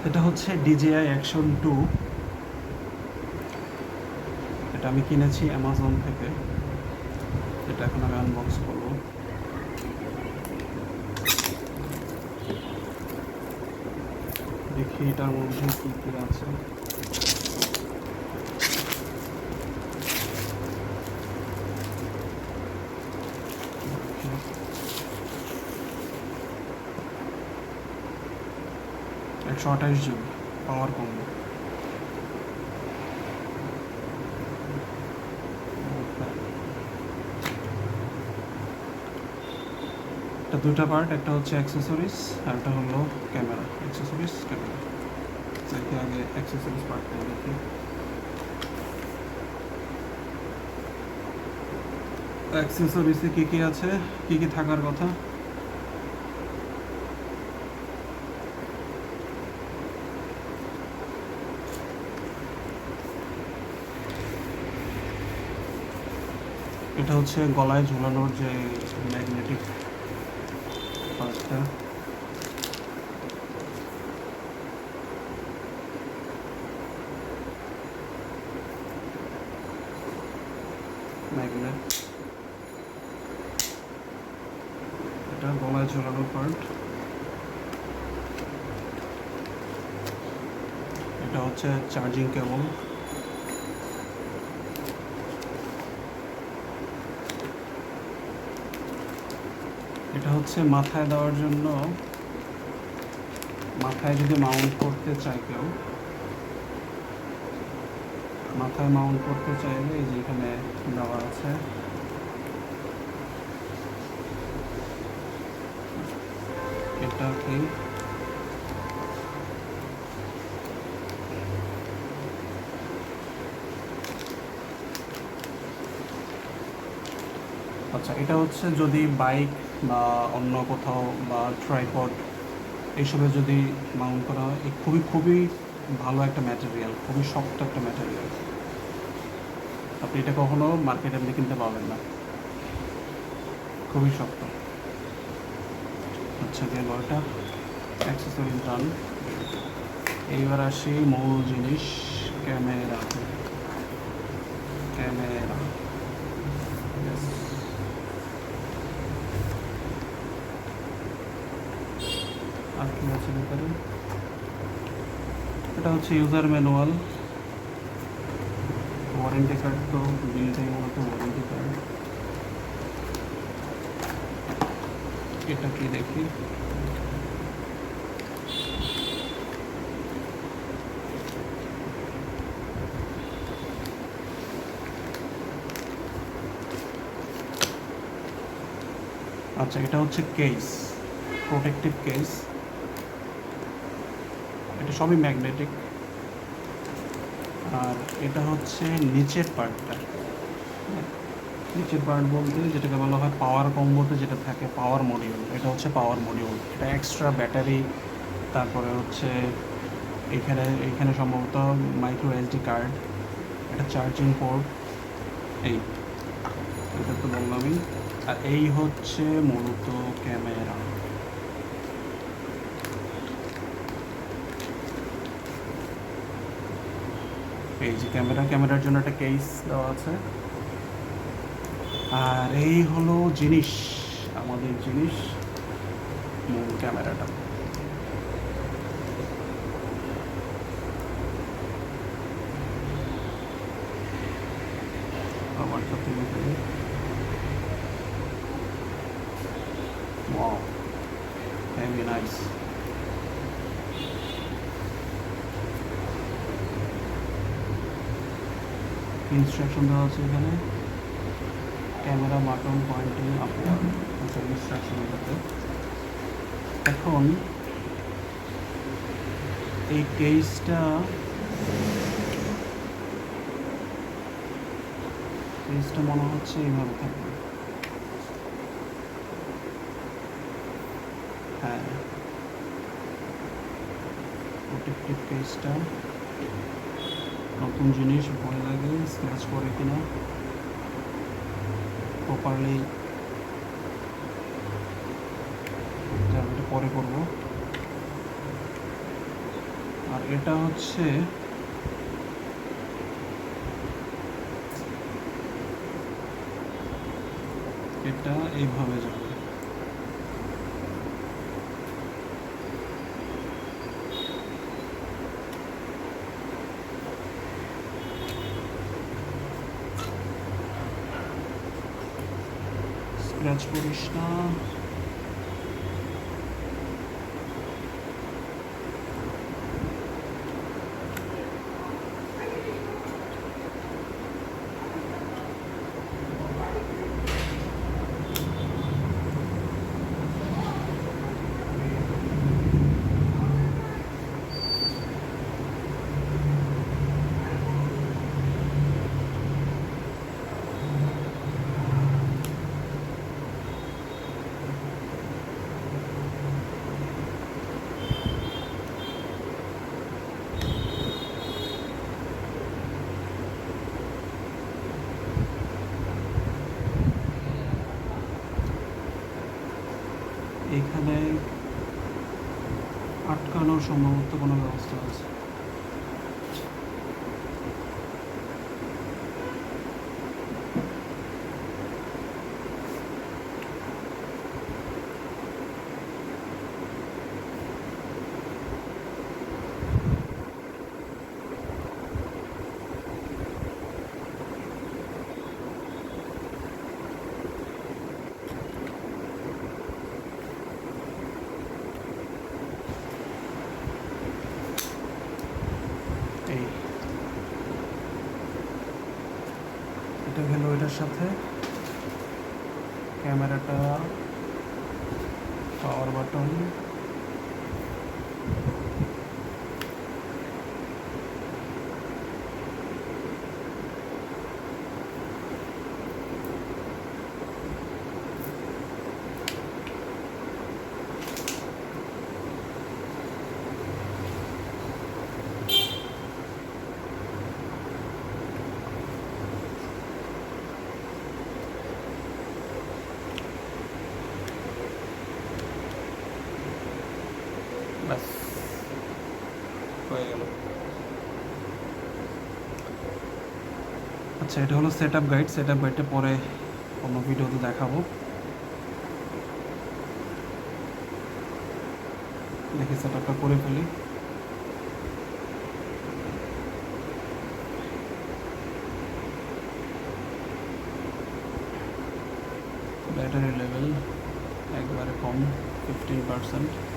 এটা হচ্ছে DJI Action 2। এটা আমি কিনেছি অ্যামাজন থেকে। এটা এখন আমি আনবক্স করব। দেখি এটার মধ্যে কী কী আছে। Okay. 128 GB পাওয়ার কম্বো। এটা দুটা পার্ট, একটা হচ্ছে অ্যাক্সেসরিজ আর একটা হলো ক্যামেরা। অ্যাক্সেসরিজ ক্যামেরা, দেখি আগে অ্যাক্সেসরিজ পার্টটা দেখি। অ্যাক্সেসরিজে কী কী আছে, কী কী থাকার কথা। এটা হচ্ছে গলায় ঝুলানোর যে ম্যাগনেটিক পার্টটা। ম্যাগনেট, এটা গলায় ঝুলানোর পার্ট। এটা হচ্ছে চার্জিং কেবল। এটা হচ্ছে মাথায় দেওয়ার জন্য, মাথায় যদি মাউন্ট করতে চায় কেউ, মাথায় মাউন্ট করতে চাইলে এই যে এখানে দেওয়া আছে। এটা কি আচ্ছা, এটা হচ্ছে যদি বাইক বা অন্য কোথাও বা ট্রাইপড এইসবে যদি মাউন্ট করা হয়, এই খুবই খুবই ভালো একটা ম্যাটেরিয়াল, খুবই শক্ত একটা ম্যাটেরিয়াল। আপনি এটা কখনো মার্কেটে আপনি কিনতে পাবেন না, খুবই শক্ত। আচ্ছা, গেল এটা অ্যাক্সেসরিজ ডান। এইবার আসি মূল জিনিস, ক্যামেরা। ক্যামেরা আর কি আছে ভিতরে? এটা হচ্ছে ইউজার ম্যানুয়াল, ওয়ারেন্টি কার্ড। তো বিলটাই মূলত ওয়ারেন্টি কার্ড। এটা কি দেখি। আচ্ছা, এটা হচ্ছে কেস, প্রোটেক্টিভ কেস। এটা সবই ম্যাগনেটিক। আর এটা হচ্ছে নিচের পার্টটা। নিচের পার্ট বলতে যেটাকে বলা হয় পাওয়ার কম্বোতে যেটা থাকে, পাওয়ার মডিউল। এটা হচ্ছে পাওয়ার মডিউল। এটা এক্সট্রা ব্যাটারি, তারপরে হচ্ছে এখানে এখানে সম্ভবত মাইক্রো এসডি কার্ড, এটা চার্জিং পোর্ট। এই এটা তো বললামই। আর এই হচ্ছে মূলত ক্যামেরা। এই যে ক্যামেরার জন্য একটা কেস দেওয়া আছে। আর এই হলো জিনিস, আমাদের জিনিস, মূল ক্যামেরাটা। কভারটা তুলে ফেলি। Wow, very nice. ইনস্ট্রাকশন দেওয়া আছে এখানে। ক্যামেরা বাটন পয়েন্টিং আপওয়ার্ড, আচ্ছা ইনস্ট্রাকশন এটাতে। এখন এই কেসটা মনে হচ্ছে এইভাবে থাকবে। হ্যাঁ, প্রোটেক্টিভ কেসটা। নতুন জিনিস, ভয় লাগে স্ক্র্যাচ করে কিনা প্রপারলি। এটা পরে করবো। আর এটা হচ্ছে এটা এইভাবে যাবে। স্ক্র্যাচ করিস না। এখানে আটকানোর সম্ভবত কোনো ব্যবস্থা আছে। এই এটা গেল এটার সাথে। ক্যামেরাটা, পাওয়ার বাটন, ব্যাস হয়ে গেল। আচ্ছা, এটা হলো set up guide. Set up গাইডটা পরে কোনো ভিডিওতে দেখাবো। দেখি সেট আপটা করে ফেলি। ব্যাটারি লেভেল একবারে কম, 15%।